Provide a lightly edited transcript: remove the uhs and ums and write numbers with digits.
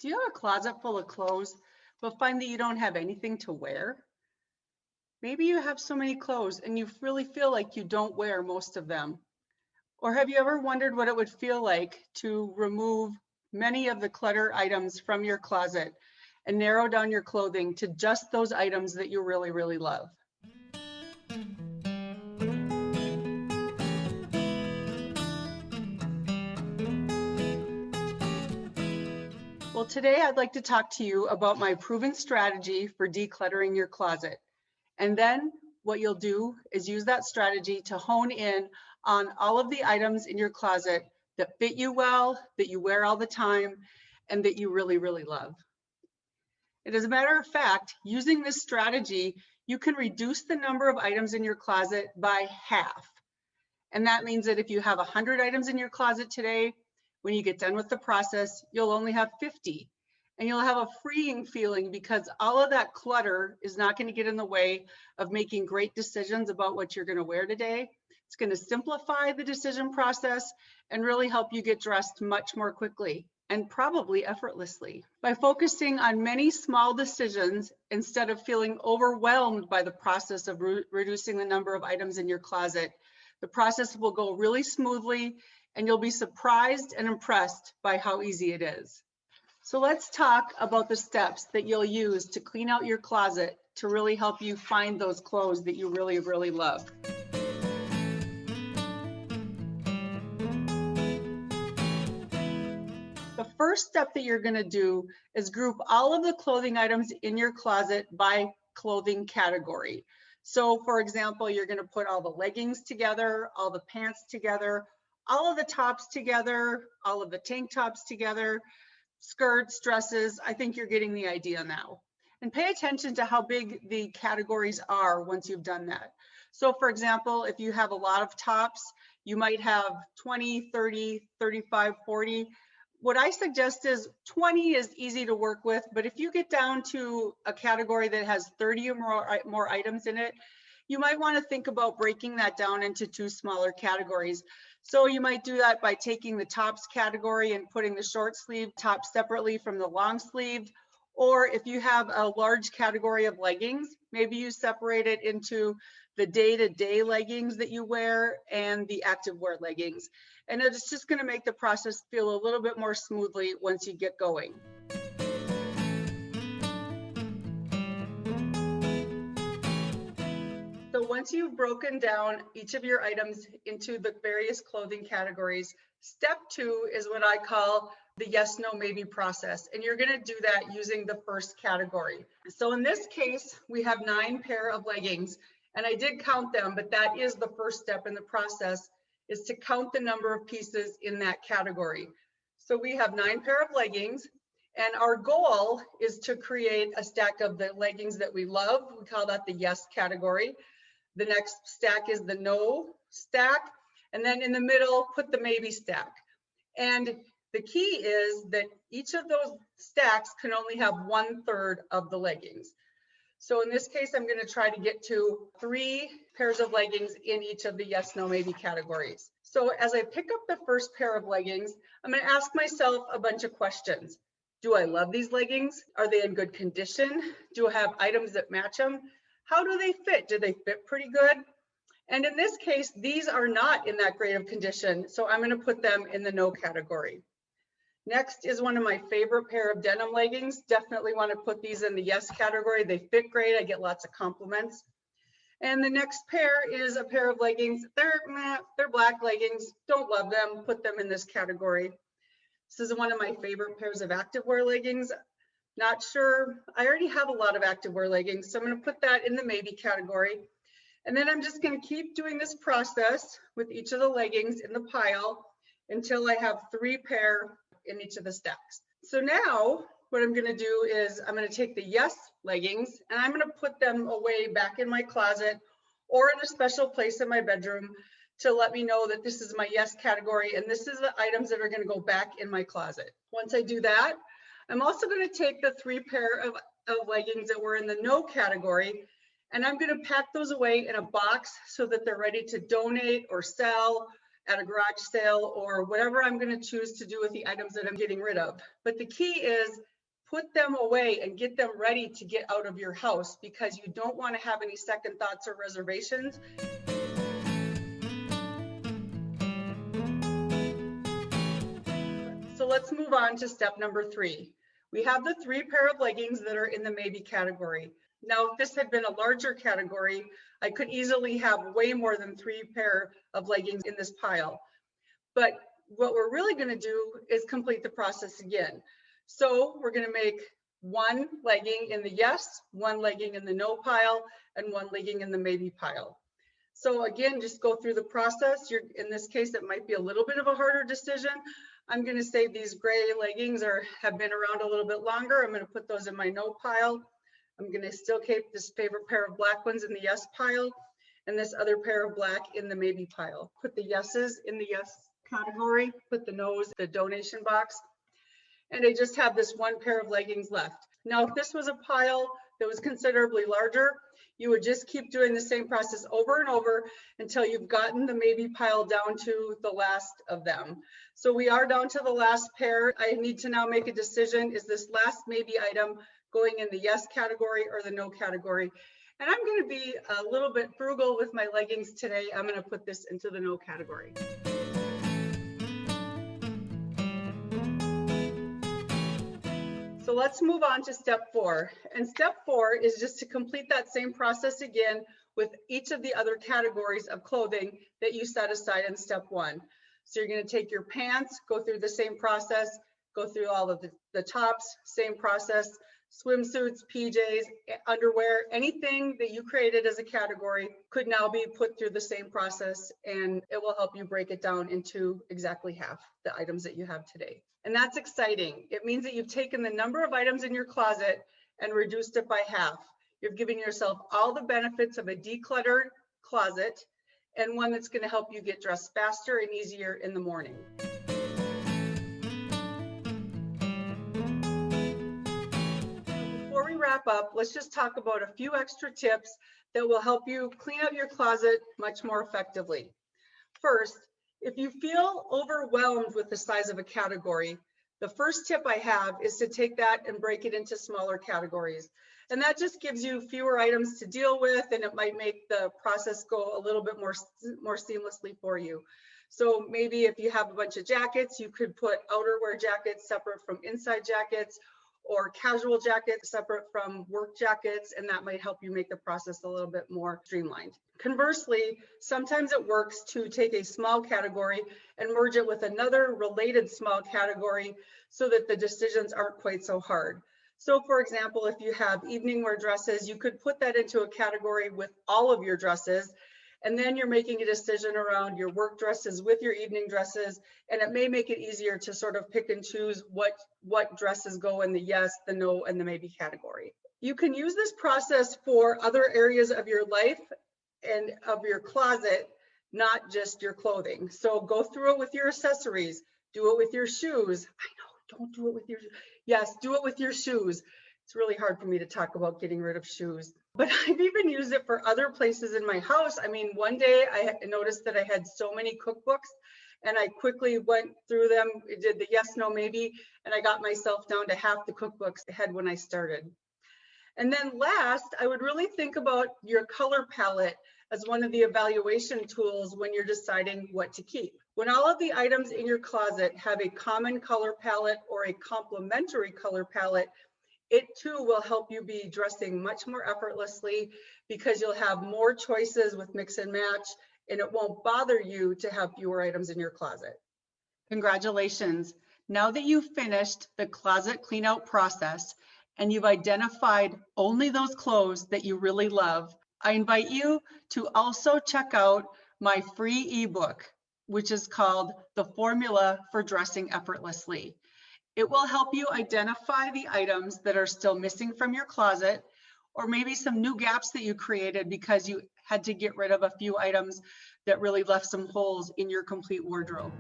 Do you have a closet full of clothes, but find that you don't have anything to wear? Maybe you have so many clothes and you really feel like you don't wear most of them. Or have you ever wondered what it would feel like to remove many of the clutter items from your closet and narrow down your clothing to just those items that you really, really love? Well, today I'd like to talk to you about my proven strategy for decluttering your closet. And then what you'll do is use that strategy to hone in on all of the items in your closet that fit you well, that you wear all the time, and that you really, really love. And as a matter of fact, using this strategy, you can reduce the number of items in your closet by half. And that means that if you have 100 items in your closet today, when you get done with the process, you'll only have 50. And you'll have a freeing feeling because all of that clutter is not going to get in the way of making great decisions about what you're going to wear today. It's going to simplify the decision process and really help you get dressed much more quickly and probably effortlessly. By focusing on many small decisions instead of feeling overwhelmed by the process of reducing the number of items in your closet, the process will go really smoothly and you'll be surprised and impressed by how easy it is. So let's talk about the steps that you'll use to clean out your closet to really help you find those clothes that you really, really love. The first step that you're going to do is group all of the clothing items in your closet by clothing category. So for example, you're going to put all the leggings together, all the pants together, all of the tops together, all of the tank tops together, skirts, dresses. I think you're getting the idea now. And pay attention to how big the categories are once you've done that. So for example, if you have a lot of tops, you might have 20, 30, 35, 40. What I suggest is 20 is easy to work with, but if you get down to a category that has 30 or more items in it, you might want to think about breaking that down into two smaller categories. So you might do that by taking the tops category and putting the short sleeve top separately from the long sleeve. Or if you have a large category of leggings, maybe you separate it into the day-to-day leggings that you wear and the activewear leggings. And it's just going to make the process feel a little bit more smoothly once you get going. So once you've broken down each of your items into the various clothing categories, step 2 is what I call the yes, no, maybe process. And you're going to do that using the first category. So in this case, we have 9 pair of leggings, and I did count them, but that is the first step in the process, is to count the number of pieces in that category. So we have 9 pair of leggings, and our goal is to create a stack of the leggings that we love. We call that the yes category. The next stack is the no stack, and then in the middle, put the maybe stack. And the key is that each of those stacks can only have 1/3 of the leggings. So in this case, I'm going to try to get to 3 pairs of leggings in each of the yes, no, maybe categories. So as I pick up the first pair of leggings, I'm going to ask myself a bunch of questions. Do I love these leggings? Are they in good condition? Do I have items that match them? How do they fit? Do they fit pretty good? And in this case, these are not in that great of condition, so I'm going to put them in the no category. Next is one of my favorite pair of denim leggings. Definitely want to put these in the yes category. They fit great. I get lots of compliments. And the next pair is a pair of leggings. They're black leggings. Don't love them. Put them in this category. This is one of my favorite pairs of activewear leggings. Not sure. I already have a lot of activewear leggings, so I'm going to put that in the maybe category. And then I'm just going to keep doing this process with each of the leggings in the pile until I have 3 pair in each of the stacks. So now what I'm going to do is I'm going to take the yes leggings and I'm going to put them away back in my closet or in a special place in my bedroom to let me know that this is my yes category and this is the items that are going to go back in my closet. Once I do that, I'm also going to take the 3 pair of leggings that were in the no category, and I'm going to pack those away in a box so that they're ready to donate or sell at a garage sale or whatever I'm going to choose to do with the items that I'm getting rid of. But the key is put them away and get them ready to get out of your house, because you don't want to have any second thoughts or reservations. So let's move on to step number 3. We have the 3 pair of leggings that are in the maybe category. Now, if this had been a larger category, I could easily have way more than 3 pair of leggings in this pile. But what we're really going to do is complete the process again. So we're going to make 1 legging in the yes, 1 legging in the no pile, and 1 legging in the maybe pile. So again, just go through the process. In this case, it might be a little bit of a harder decision. I'm going to say these gray leggings have been around a little bit longer. I'm going to put those in my no pile. I'm going to still keep this favorite pair of black ones in the yes pile, and this other pair of black in the maybe pile. Put the yeses in the yes category, put the no's in the donation box, and I just have this 1 pair of leggings left. Now, if this was a pile that was considerably larger, you would just keep doing the same process over and over until you've gotten the maybe pile down to the last of them. So we are down to the last pair. I need to now make a decision. Is this last maybe item going in the yes category or the no category? And I'm going to be a little bit frugal with my leggings today. I'm going to put this into the no category. So let's move on to step 4. And step 4 is just to complete that same process again with each of the other categories of clothing that you set aside in step 1. So you're going to take your pants, go through the same process, go through all of the tops, same process, swimsuits, PJs, underwear, anything that you created as a category could now be put through the same process, and it will help you break it down into exactly half the items that you have today. And that's exciting. It means that you've taken the number of items in your closet and reduced it by half. You've given yourself all the benefits of a decluttered closet, and one that's going to help you get dressed faster and easier in the morning. Before we wrap up, let's just talk about a few extra tips that will help you clean out your closet much more effectively. First, if you feel overwhelmed with the size of a category, the first tip I have is to take that and break it into smaller categories. And that just gives you fewer items to deal with, and it might make the process go a little bit more seamlessly for you. So maybe if you have a bunch of jackets, you could put outerwear jackets separate from inside jackets, or casual jackets separate from work jackets, and that might help you make the process a little bit more streamlined. Conversely, sometimes it works to take a small category and merge it with another related small category so that the decisions aren't quite so hard. So for example, if you have evening wear dresses, you could put that into a category with all of your dresses, and then you're making a decision around your work dresses with your evening dresses, and it may make it easier to sort of pick and choose what dresses go in the yes, the no, and the maybe category. You can use this process for other areas of your life and of your closet, not just your clothing. So go through it with your accessories, do it with your shoes. I know, don't do it with your, yes, do it with your shoes. It's really hard for me to talk about getting rid of shoes, but I've even used it for other places in my house. I mean, one day I noticed that I had so many cookbooks, and I quickly went through them, did the yes, no, maybe, and I got myself down to half the cookbooks I had when I started. And then last, I would really think about your color palette as one of the evaluation tools when you're deciding what to keep. When all of the items in your closet have a common color palette or a complementary color palette, it too will help you be dressing much more effortlessly, because you'll have more choices with mix and match, and it won't bother you to have fewer items in your closet. Congratulations. Now that you've finished the closet clean out process and you've identified only those clothes that you really love, I invite you to also check out my free ebook, which is called The Formula for Dressing Effortlessly. It will help you identify the items that are still missing from your closet, or maybe some new gaps that you created because you had to get rid of a few items that really left some holes in your complete wardrobe.